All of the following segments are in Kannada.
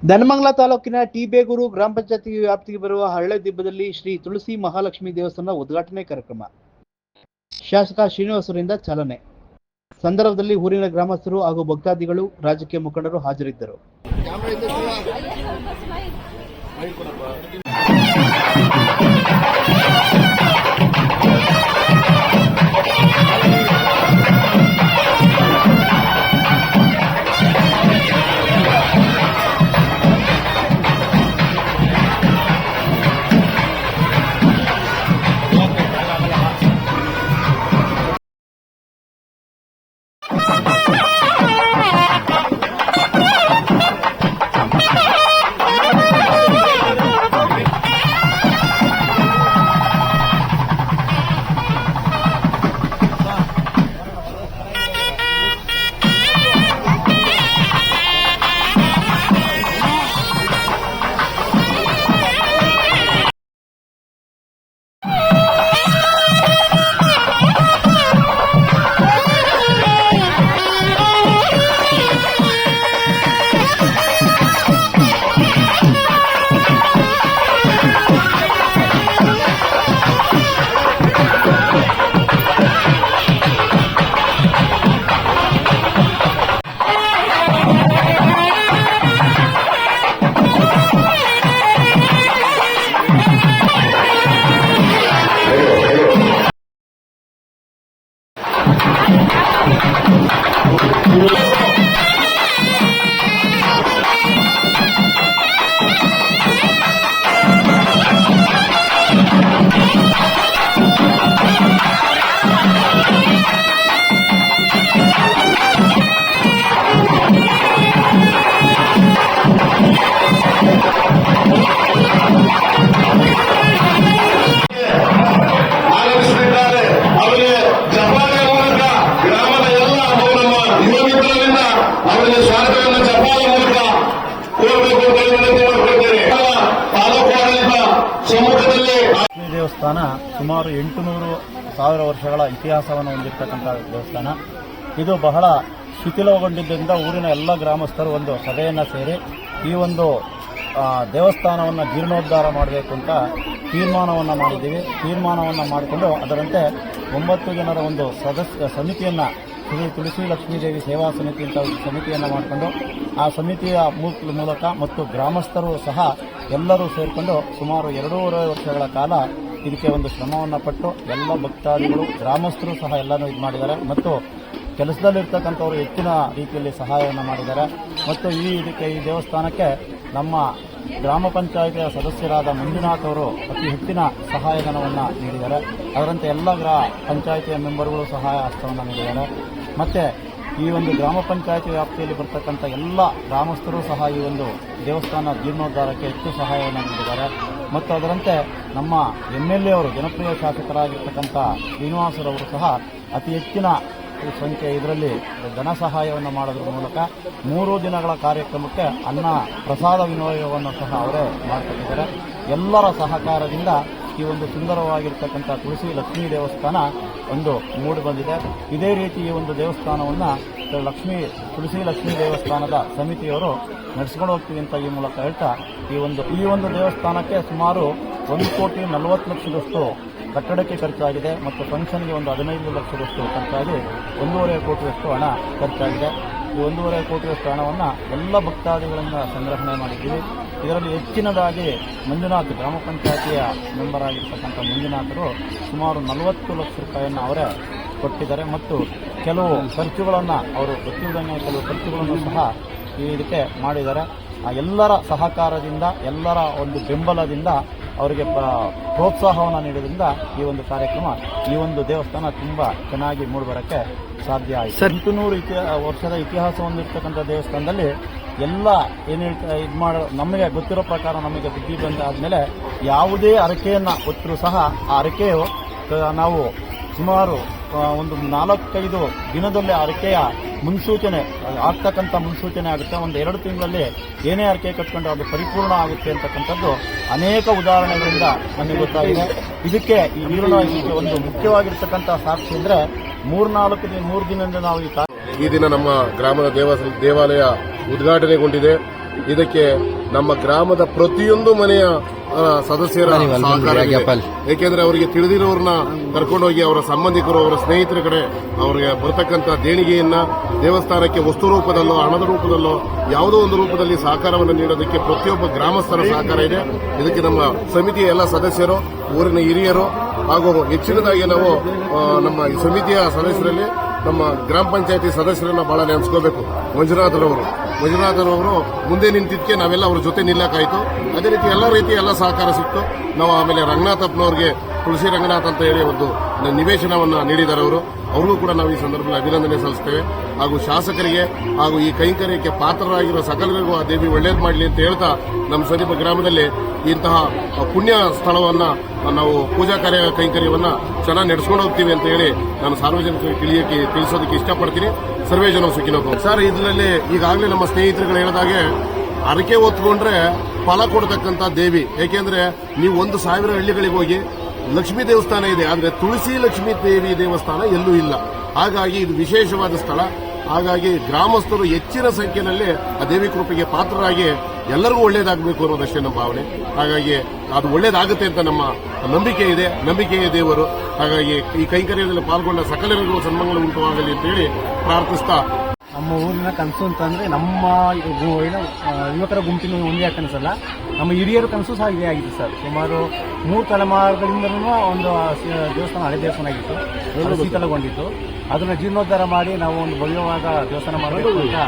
ನೆಲಮಂಗಲ ತಾಲೂಕಿನ ಟಿ.ಬೇಗೂರು ಗ್ರಾಮ ಪಂಚಾಯತಿ ವ್ಯಾಪ್ತಿಗೆ ಬರುವ ಹಳ್ಳೆದಿಬ್ಬದಲ್ಲಿ ಶ್ರೀ ತುಳಸಿ ಮಹಾಲಕ್ಷ್ಮಿ ದೇವಸ್ಥಾನ ಉದ್ಘಾಟನೆ ಕಾರ್ಯಕ್ರಮ ಶಾಸಕ ಶ್ರೀನಿವಾಸರಿಂದ ಚಾಲನೆ. ಸಂದರ್ಭದಲ್ಲಿ ಊರಿನ ಗ್ರಾಮಸ್ಥರು ಹಾಗೂ ಭಕ್ತಾದಿಗಳು, ರಾಜಕೀಯ ಮುಖಂಡರು ಹಾಜರಿದ್ದರು. ದೇವಸ್ಥಾನ ಸುಮಾರು 800,000 ವರ್ಷಗಳ ಇತಿಹಾಸವನ್ನು ಹೊಂದಿರತಕ್ಕಂಥ ದೇವಸ್ಥಾನ. ಇದು ಬಹಳ ಶಿಥಿಲಗೊಂಡಿದ್ದರಿಂದ ಊರಿನ ಎಲ್ಲ ಗ್ರಾಮಸ್ಥರು ಒಂದು ಸಭೆಯನ್ನು ಸೇರಿ ಈ ಒಂದು ದೇವಸ್ಥಾನವನ್ನು ಜೀರ್ಣೋದ್ಧಾರ ಮಾಡಬೇಕು ಅಂತ ತೀರ್ಮಾನವನ್ನು ಮಾಡಿದ್ದೀವಿ. ತೀರ್ಮಾನವನ್ನು ಮಾಡಿಕೊಂಡು ಅದರಂತೆ 9 ಜನರ ಒಂದು ಸಮಿತಿಯನ್ನು ಶ್ರೀ ತುಳಸಿ ಲಕ್ಷ್ಮೀದೇವಿ ಸೇವಾ ಸಮಿತಿ ಅಂತ ಸಮಿತಿಯನ್ನು ಮಾಡಿಕೊಂಡು ಆ ಸಮಿತಿಯ ಮೂಲಕ ಮತ್ತು ಗ್ರಾಮಸ್ಥರು ಸಹ ಎಲ್ಲರೂ ಸೇರಿಕೊಂಡು ಸುಮಾರು 2.5 ವರ್ಷಗಳ ಕಾಲ ಇದಕ್ಕೆ ಒಂದು ಶ್ರಮವನ್ನು ಪಟ್ಟು ಎಲ್ಲ ಭಕ್ತಾದಿಗಳು, ಗ್ರಾಮಸ್ಥರು ಸಹ ಎಲ್ಲನೂ ಇದು ಮಾಡಿದ್ದಾರೆ ಮತ್ತು ಕೆಲಸದಲ್ಲಿರ್ತಕ್ಕಂಥವರು ಹೆಚ್ಚಿನ ರೀತಿಯಲ್ಲಿ ಸಹಾಯವನ್ನು ಮಾಡಿದ್ದಾರೆ. ಮತ್ತು ಈ ದೇವಸ್ಥಾನಕ್ಕೆ ನಮ್ಮ ಗ್ರಾಮ ಪಂಚಾಯಿತಿಯ ಸದಸ್ಯರಾದ ಮಂಜುನಾಥ್ ಅವರು ಅತಿ ಹೆಚ್ಚಿನ ಸಹಾಯಧನವನ್ನು ನೀಡಿದ್ದಾರೆ. ಅದರಂತೆ ಎಲ್ಲ ಪಂಚಾಯಿತಿಯ ಮೆಂಬರ್ಗಳು ಸಹಾಯ ಹಸ್ತವನ್ನು ನೀಡಿದ್ದಾರೆ. ಮತ್ತು ಈ ಒಂದು ಗ್ರಾಮ ಪಂಚಾಯಿತಿ ವ್ಯಾಪ್ತಿಯಲ್ಲಿ ಬರ್ತಕ್ಕಂಥ ಎಲ್ಲ ಗ್ರಾಮಸ್ಥರು ಸಹ ಈ ಒಂದು ದೇವಸ್ಥಾನ ಜೀರ್ಣೋದ್ಧಾರಕ್ಕೆ ಹೆಚ್ಚು ಸಹಾಯವನ್ನು ನೀಡಿದ್ದಾರೆ. ಮತ್ತು ಅದರಂತೆ ನಮ್ಮ MLA ಅವರು, ಜನಪ್ರಿಯ ಶಾಸಕರಾಗಿರ್ತಕ್ಕಂಥ ಶ್ರೀನಿವಾಸರವರು ಸಹ ಅತಿ ಹೆಚ್ಚಿನ ಸಂಖ್ಯೆ ಇದರಲ್ಲಿ ಧನ ಸಹಾಯವನ್ನು ಮಾಡೋದ್ರ ಮೂಲಕ 3 ದಿನಗಳ ಕಾರ್ಯಕ್ರಮಕ್ಕೆ ಅನ್ನ ಪ್ರಸಾದ ವಿನಿಯೋಗವನ್ನು ಸಹ ಅವರೇ ಮಾಡ್ತಿದ್ದಾರೆ. ಎಲ್ಲರ ಸಹಕಾರದಿಂದ ಈ ಒಂದು ಸುಂದರವಾಗಿರ್ತಕ್ಕಂಥ ತುಳಸಿ ಲಕ್ಷ್ಮೀ ದೇವಸ್ಥಾನ ಒಂದು ಮೂಡಿ ಬಂದಿದೆ. ಇದೇ ರೀತಿ ಈ ಒಂದು ದೇವಸ್ಥಾನವನ್ನು ತುಳಸಿ ಲಕ್ಷ್ಮೀ ದೇವಸ್ಥಾನದ ಸಮಿತಿಯವರು ನಡೆಸ್ಕೊಂಡು ಹೋಗ್ತೀವಿ ಅಂತ ಈ ಮೂಲಕ ಹೇಳ್ತಾ ಈ ಒಂದು ದೇವಸ್ಥಾನಕ್ಕೆ ಸುಮಾರು 1,40,00,000 ಕಟ್ಟಡಕ್ಕೆ ಖರ್ಚಾಗಿದೆ ಮತ್ತು ಫಂಕ್ಷನ್ಗೆ ಒಂದು 15 ಲಕ್ಷದಷ್ಟು ಖರ್ಚಾಗಿ 1.5 ಕೋಟಿಯಷ್ಟು ಹಣ ಖರ್ಚಾಗಿದೆ. ಈ 1.5 ಕೋಟಿಯಷ್ಟು ಹಣವನ್ನು ಎಲ್ಲ ಭಕ್ತಾದಿಗಳಿಂದ ಸಂಗ್ರಹಣೆ ಮಾಡಿದ್ದೀವಿ. ಇದರಲ್ಲಿ ಹೆಚ್ಚಿನದಾಗಿ ಮಂಜುನಾಥ್, ಗ್ರಾಮ ಪಂಚಾಯಿತಿಯ ಮೆಂಬರ್ ಆಗಿರ್ತಕ್ಕಂಥ ಮಂಜುನಾಥರು ಸುಮಾರು 40 ಲಕ್ಷ ರೂಪಾಯಿಯನ್ನು ಅವರೇ ಕೊಟ್ಟಿದ್ದಾರೆ. ಮತ್ತು ಕೆಲವು ಖರ್ಚುಗಳನ್ನು ಅವರು ಗೊತ್ತಿಲ್ಲದಂಗೆ ಕೆಲವು ಖರ್ಚುಗಳನ್ನು ಸಹ ಇದಕ್ಕೆ ಮಾಡಿದ್ದಾರೆ. ಎಲ್ಲರ ಸಹಕಾರದಿಂದ, ಎಲ್ಲರ ಒಂದು ಬೆಂಬಲದಿಂದ ಅವರಿಗೆ ಪ್ರೋತ್ಸಾಹವನ್ನು ನೀಡೋದ್ರಿಂದ ಈ ಒಂದು ಕಾರ್ಯಕ್ರಮ, ಈ ಒಂದು ದೇವಸ್ಥಾನ ತುಂಬಾ ಚೆನ್ನಾಗಿ ಮೂಡಿಬರಕ್ಕೆ ಸಾಧ್ಯ ಆಯಿತು. 800 ವರ್ಷದ ಇತಿಹಾಸ ಹೊಂದಿರತಕ್ಕಂಥ ದೇವಸ್ಥಾನದಲ್ಲಿ ಎಲ್ಲ ನಮಗೆ ಗೊತ್ತಿರೋ ಪ್ರಕಾರ ನಮಗೆ ಬುದ್ಧಿ ಬಂದಾದ್ಮೇಲೆ ಯಾವುದೇ ಅರಕೆಯನ್ನು ಹೊತ್ತರೂ ಸಹ ಆ ಅರಕೆಯು ನಾವು ಸುಮಾರು ಒಂದು 4-5 ದಿನದಲ್ಲಿ ಅರಕೆಯ ಮುನ್ಸೂಚನೆ ಆಗ್ತಕ್ಕಂಥ ಮುನ್ಸೂಚನೆ ಆಗುತ್ತೆ. ಒಂದು 2 ತಿಂಗಳಲ್ಲಿ ಏನೇ ಅರಕೆ ಕಟ್ಕೊಂಡು ಅದು ಪರಿಪೂರ್ಣ ಆಗುತ್ತೆ ಅಂತಕ್ಕಂಥದ್ದು ಅನೇಕ ಉದಾಹರಣೆಗಳಿಂದ ನಮಗೆ ಗೊತ್ತಾಗಿದೆ. ಇದಕ್ಕೆ ಒಂದು ಮುಖ್ಯವಾಗಿರ್ತಕ್ಕಂಥ ಸಾಕ್ಷಿ ಅಂದರೆ 3 ದಿನದಿಂದ ನಾವು ಈ ದಿನ ನಮ್ಮ ಗ್ರಾಮದ ದೇವಾಲಯ ಉದ್ಘಾಟನೆಗೊಂಡಿದೆ. ಇದಕ್ಕೆ ನಮ್ಮ ಗ್ರಾಮದ ಪ್ರತಿಯೊಂದು ಮನೆಯ ಸದಸ್ಯರ ಸಹಕಾರ ಇದೆ. ಏಕೆಂದ್ರೆ ಅವರಿಗೆ ತಿಳಿದಿರೋರನ್ನ ಕರ್ಕೊಂಡೋಗಿ ಅವರ ಸಂಬಂಧಿಕರು ಅವರ ಸ್ನೇಹಿತರ ಕಡೆ ಅವರಿಗೆ ಬರ್ತಕ್ಕಂಥ ದೇಣಿಗೆಯನ್ನ ದೇವಸ್ಥಾನಕ್ಕೆ ವಸ್ತು ರೂಪದಲ್ಲೋ ಹಣದ ರೂಪದಲ್ಲೋ ಯಾವುದೋ ಒಂದು ರೂಪದಲ್ಲಿ ಸಹಕಾರವನ್ನು ನೀಡೋದಕ್ಕೆ ಪ್ರತಿಯೊಬ್ಬ ಗ್ರಾಮಸ್ಥರ ಸಹಕಾರ ಇದೆ. ಇದಕ್ಕೆ ನಮ್ಮ ಸಮಿತಿಯ ಎಲ್ಲ ಸದಸ್ಯರು, ಊರಿನ ಹಿರಿಯರು ಹಾಗೂ ಹೆಚ್ಚಿನದಾಗಿ ನಾವು ನಮ್ಮ ಈ ಸಮಿತಿಯ ಸದಸ್ಯರಲ್ಲಿ ನಮ್ಮ ಗ್ರಾಮ ಪಂಚಾಯತಿ ಸದಸ್ಯರನ್ನ ಬಹಳ ನೆನೆಸ್ಕೋಬೇಕು. ಮಂಜುನಾಥರವರು ಮುಂದೆ ನಿಂತಿದ್ದಕ್ಕೆ ನಾವೆಲ್ಲ ಅವ್ರ ಜೊತೆ ನಿಲ್ಲಕ್ಕಾಯ್ತು. ಅದೇ ರೀತಿ ಎಲ್ಲ ರೀತಿಯ ಎಲ್ಲ ಸಹಕಾರ ಸಿಕ್ತು. ನಾವು ಆಮೇಲೆ ರಂಗನಾಥಪ್ಪನವ್ರಿಗೆ ತುಳಸಿ ರಂಗನಾಥ್ ಅಂತ ಹೇಳಿ ಒಂದು ನಿವೇಶನವನ್ನು ನೀಡಿದ್ದಾರೆ. ಅವ್ರಿಗೂ ಕೂಡ ನಾವು ಈ ಸಂದರ್ಭದಲ್ಲಿ ಅಭಿನಂದನೆ ಸಲ್ಲಿಸ್ತೇವೆ. ಹಾಗೂ ಶಾಸಕರಿಗೆ ಹಾಗೂ ಈ ಕೈಂಕರ್ಯಕ್ಕೆ ಪಾತ್ರರಾಗಿರೋ ಸಕಲರಿಗೂ ಆ ದೇವಿ ಒಳ್ಳೇದು ಮಾಡಲಿ ಅಂತ ಹೇಳ್ತಾ ನಮ್ಮ ಸಮೀಪ ಗ್ರಾಮದಲ್ಲಿ ಇಂತಹ ಪುಣ್ಯ ಸ್ಥಳವನ್ನ ನಾವು ಪೂಜಾ ಕೈಂಕರ್ಯವನ್ನ ಚೆನ್ನಾಗಿ ನಡೆಸ್ಕೊಂಡು ಹೋಗ್ತೀವಿ ಅಂತ ಹೇಳಿ ನಾನು ಸಾರ್ವಜನಿಕರಿಗೆ ತಿಳಿಸೋದಕ್ಕೆ ಇಷ್ಟಪಡ್ತೀನಿ. ಸರ್ವೇ ಜನ ಸುಖಿನೋ ಸರ್. ಇದರಲ್ಲಿ ಈಗಾಗಲೇ ನಮ್ಮ ಸ್ನೇಹಿತರುಗಳು ಹೇಳಿದಾಗೆ ಅರಕೆ ಹೊತ್ಕೊಂಡ್ರೆ ಫಲ ಕೊಡತಕ್ಕಂಥ ದೇವಿ. ಏಕೆಂದ್ರೆ ನೀವು 1,000 ಹಳ್ಳಿಗಳಿಗೆ ಹೋಗಿ ಲಕ್ಷ್ಮೀ ದೇವಸ್ಥಾನ ಇದೆ, ಆದರೆ ತುಳಸಿ ಲಕ್ಷ್ಮೀ ದೇವಿ ದೇವಸ್ಥಾನ ಎಲ್ಲೂ ಇಲ್ಲ. ಹಾಗಾಗಿ ಇದು ವಿಶೇಷವಾದ ಸ್ಥಳ. ಹಾಗಾಗಿ ಗ್ರಾಮಸ್ಥರು ಹೆಚ್ಚಿನ ಸಂಖ್ಯೆಯಲ್ಲಿ ಆ ದೇವಿ ಕೃಪೆಗೆ ಪಾತ್ರರಾಗಿ ಎಲ್ಲರಿಗೂ ಒಳ್ಳೇದಾಗಬೇಕು ಅನ್ನೋದಷ್ಟೇ ನಮ್ಮ ಭಾವನೆ. ಹಾಗಾಗಿ ಅದು ಒಳ್ಳೇದಾಗುತ್ತೆ ಅಂತ ನಮ್ಮ ನಂಬಿಕೆಯ ದೇವರು. ಹಾಗಾಗಿ ಈ ಕೈಂಕರ್ಯದಲ್ಲಿ ಪಾಲ್ಗೊಂಡ ಸಕಲರಿಗೂ ಸನ್ಮಾನ ಉಂಟುವಾಗಲಿ ಅಂತ ಹೇಳಿ ಪ್ರಾರ್ಥಿಸ್ತಾ, ನಮ್ಮ ಊರಿನ ಕನಸು ಅಂತಂದ್ರೆ ನಮ್ಮ ಯುವಕರ ಗುಂಪಿನ ಒಂದೇ ಕನಸಲ್ಲ, ನಮ್ಮ ಹಿರಿಯರ ಕನಸು ಸಹ ಇದೇ ಆಗಿತ್ತು ಸರ್. ಸುಮಾರು 3 ತಲೆಮಾರುಗಳಿಂದಲೂ ಒಂದು ದೇವಸ್ಥಾನ, ಹಳೆ ದೇವಸ್ಥಾನ ಆಗಿತ್ತು, ಶೀತಲಗೊಂಡಿತ್ತು. ಅದನ್ನ ಜೀರ್ಣೋದ್ಧಾರ ಮಾಡಿ ನಾವು ಒಂದು ಭವ್ಯವಾದ ದೇವಸ್ಥಾನ ಮಾಡಬೇಕು ಅಂತ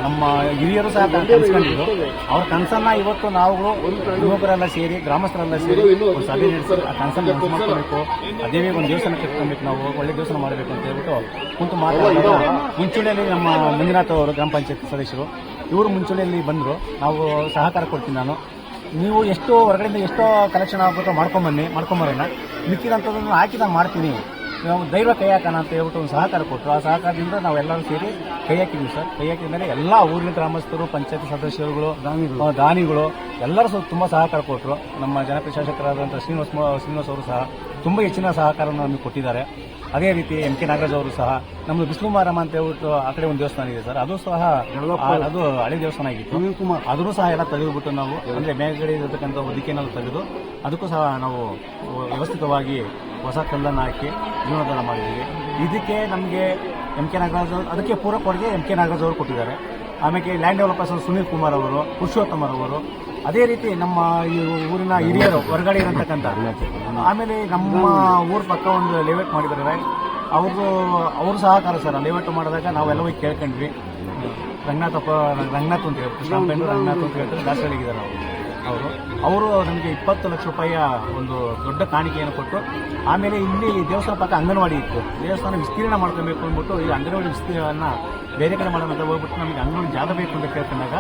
ನಮ್ಮ ಹಿರಿಯರು ಸಹ ಕನಸ್ಕೊಂಡಿದ್ರು. ಅವ್ರ ಕನಸನ್ನ ಇವತ್ತು ನಾವು ಯುವಕರೆಲ್ಲ ಸೇರಿ, ಗ್ರಾಮಸ್ಥರೆಲ್ಲ ಸೇರಿ ಒಂದು ಸಭೆ ನಡೆಸಿ ಆ ಕನಸನ್ನು ಕೆಲಸ ಮಾಡ್ಕೋಬೇಕು. ಅದೇ ಒಂದು ದೇವಸ್ಥಾನ ಕಟ್ಕೊಬೇಕು, ನಾವು ಒಳ್ಳೆ ದೇವಸ್ಥಾನ ಮಾಡಬೇಕು ಅಂತ ಹೇಳ್ಬಿಟ್ಟು ಕುಂತು ಮಾತಾಡಿದಾಗ ಮುಂಚೂಣಿಯಲ್ಲಿ ನಮ್ಮ ಮಂಜುನಾಥ್ ಅವರು ಗ್ರಾಮ ಪಂಚಾಯತ್ ಸದಸ್ಯರು ಇವರು ಮುಂಚೂಣಿಯಲ್ಲಿ ಬಂದರು. ನಾವು ಸಹಕಾರ ಕೊಡ್ತೀನಿ ನಾನು, ನೀವು ಎಷ್ಟು ಹೊರಗಡೆಯಿಂದ ಎಷ್ಟೋ ಕಲೆಕ್ಷನ್ ಆಗ್ಬಿಟ್ಟು ಮಾಡ್ಕೊಂಬರೋಣ, ಮಿಕ್ಕಿದಂಥದ್ದನ್ನು ಹಾಕಿ ನಾನು ಮಾಡ್ತೀನಿ, ನಾವು ಧೈರ್ಯ ಕೈ ಹಾಕೋಣ ಅಂತ ಹೇಳ್ಬಿಟ್ಟು ಒಂದು ಸಹಕಾರ ಕೊಟ್ಟರು. ಆ ಸಹಕಾರದಿಂದ ನಾವೆಲ್ಲರೂ ಸೇರಿ ಕೈ ಹಾಕಿದ್ವಿ ಸರ್. ಕೈ ಹಾಕಿದ ಮೇಲೆ ಎಲ್ಲ ಊರಿನ ಗ್ರಾಮಸ್ಥರು, ಪಂಚಾಯತ್ ಸದಸ್ಯರುಗಳು, ದಾನಿಗಳು ಎಲ್ಲರೂ ತುಂಬ ಸಹಕಾರ ಕೊಟ್ಟರು. ನಮ್ಮ ಜನಪ್ರಿಯ ಶಾಸಕರಾದಂಥ ಶ್ರೀನಿವಾಸ್ ಅವರು ಸಹ ತುಂಬ ಹೆಚ್ಚಿನ ಸಹಕಾರವನ್ನು ನಮಗೆ ಕೊಟ್ಟಿದ್ದಾರೆ. ಅದೇ ರೀತಿ MK ನಾಗರಾಜ್ ಅವರು ಸಹ, ನಮ್ಮದು ಬಿಸಿಲು ಮಾರಮ್ಮ ಅಂತ ಹೇಳ್ಬಿಟ್ಟು ಆ ಕಡೆ ಒಂದು ದೇವಸ್ಥಾನ ಇದೆ ಸರ್, ಅದು ಸಹ ಅದು ಹಳೆ ದೇವಸ್ಥಾನ ಆಗಿತ್ತು. ಅದನ್ನು ಸಹ ಎಲ್ಲ ತೆಗೆದುಬಿಟ್ಟು ನಾವು ಅಂದರೆ ಮೇಲ್ಗಡೆ ಇರತಕ್ಕಂಥ ಹೊದಿಕೆನೆಲ್ಲ ತೆಗೆದು ಅದಕ್ಕೂ ಸಹ ನಾವು ವ್ಯವಸ್ಥಿತವಾಗಿ ಹೊಸ ಕಲ್ಲನ್ನು ಹಾಕಿ ಜೀರ್ಣೋದ್ಧಾರ ಮಾಡಿದ್ದೀವಿ. ಇದಕ್ಕೆ ನಮಗೆ MK ನಾಗರಾಜ್ ಅದಕ್ಕೆ ಪೂರಕ ಕೊಡುಗೆ MK ನಾಗರಾಜ್ ಅವರು ಕೊಟ್ಟಿದ್ದಾರೆ. ಆಮೇಲೆ ಲ್ಯಾಂಡ್ ಡೆವಲಪರ್ಸ್ ಸುನೀಲ್ ಕುಮಾರ್ ಅವರು, ಪುರುಷೋತ್ತಮರವರು, ಅದೇ ರೀತಿ ನಮ್ಮ ಈ ಊರಿನ ಹಿರಿಯರು ಹೊರಗಡೆ ಇರತಕ್ಕಂಥ, ಆಮೇಲೆ ನಮ್ಮ ಊರ ಪಕ್ಕ ಒಂದು ಲೇಔಟ್ ಮಾಡಿದ್ದಾರೆ, ಅವರು ಸಹಕಾರ ಸರ್. ಲೇಔಟ್ ಮಾಡಿದಾಗ ನಾವೆಲ್ಲ ಹೋಗಿ ಕೇಳ್ಕೊಂಡ್ವಿ. ರಂಗನಾಥ್ ಅಂತ ಹೇಳಿ, ಕೃಷ್ಣಪ್ಪೇಂದ್ರ ರಂಗನಾಥ್ ಅಂತ ಹೇಳ್ತಾರೆ, ದಾಸರಳ್ಳಿಗಿದ್ದಾರೆ ಅವರು ನಮಗೆ 20 ಲಕ್ಷ ರೂಪಾಯಿಯ ಒಂದು ದೊಡ್ಡ ಕಾಣಿಕೆಯನ್ನು ಕೊಟ್ಟು, ಆಮೇಲೆ ಇಲ್ಲಿ ದೇವಸ್ಥಾನ ಪಕ್ಕ ಅಂಗನವಾಡಿ ಇತ್ತು, ದೇವಸ್ಥಾನ ವಿಸ್ತೀರ್ಣ ಮಾಡ್ಕೊಬೇಕು ಅಂದ್ಬಿಟ್ಟು ಈ ಅಂಗನವಾಡಿ ವಿಸ್ತೀರ್ಣ ಬೇರೆ ಕಡೆ ಮಾಡೋಣ ಅಂತ ಹೋಗ್ಬಿಟ್ಟು ನಮಗೆ ಅಂಗನವಾಡಿ ಜಾಗ ಬೇಕು ಅಂತ ಕೇಳ್ಕೊಂಡಾಗ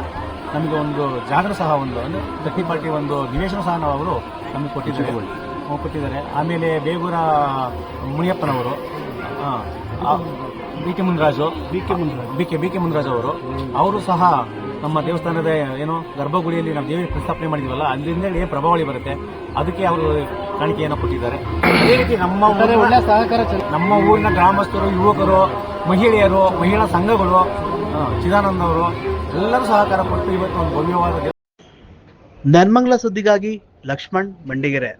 ನಮಗೆ ಒಂದು ಜಾಗ ಸಹ ಒಂದು ಅಂದರೆ ದಕ್ಷಿಣ ಪಾರ್ಟಿ ಒಂದು ನಿವೇಶನ ಸಹ ಅವರು ನಮಗೆ ಕೊಟ್ಟಿದ್ದಾರೆ. ಆಮೇಲೆ ಬೇಗೂರ ಮುನಿಯಪ್ಪನವರು, ಬಿ ಕೆ ಮುನ್ರಾಜು ಅವರು ಸಹ ನಮ್ಮ ದೇವಸ್ಥಾನದ ಗರ್ಭಗುಡಿಯಲ್ಲಿ ನಾವು ದೇವಿ ಪ್ರಸ್ಥಾಪನೆ ಮಾಡಿದ್ವಲ್ಲ, ಅಲ್ಲಿಂದ ಏನು ಪ್ರಭಾವಳಿ ಬರುತ್ತೆ, ಅದಕ್ಕೆ ಅವರು ಕಾಣಿಕೆಯನ್ನು ಕೊಟ್ಟಿದ್ದಾರೆ. ಅದೇ ರೀತಿ ನಮ್ಮ ಊರಿನ ಗ್ರಾಮಸ್ಥರು, ಯುವಕರು, ಮಹಿಳೆಯರು, ಮಹಿಳಾ ಸಂಘಗಳು, ಚಿದಾನಂದ ಅವರು ಎಲ್ಲರೂ ಸಹಕಾರ ಕೊಟ್ಟು ಇವತ್ತು ಒಂದು ಭವ್ಯವಾದ ನೆನ್ಮಂಗಲ ಸುದ್ದಿಗಾಗಿ ಲಕ್ಷ್ಮಣ್ ಮಂಡಿಗೆರೆ.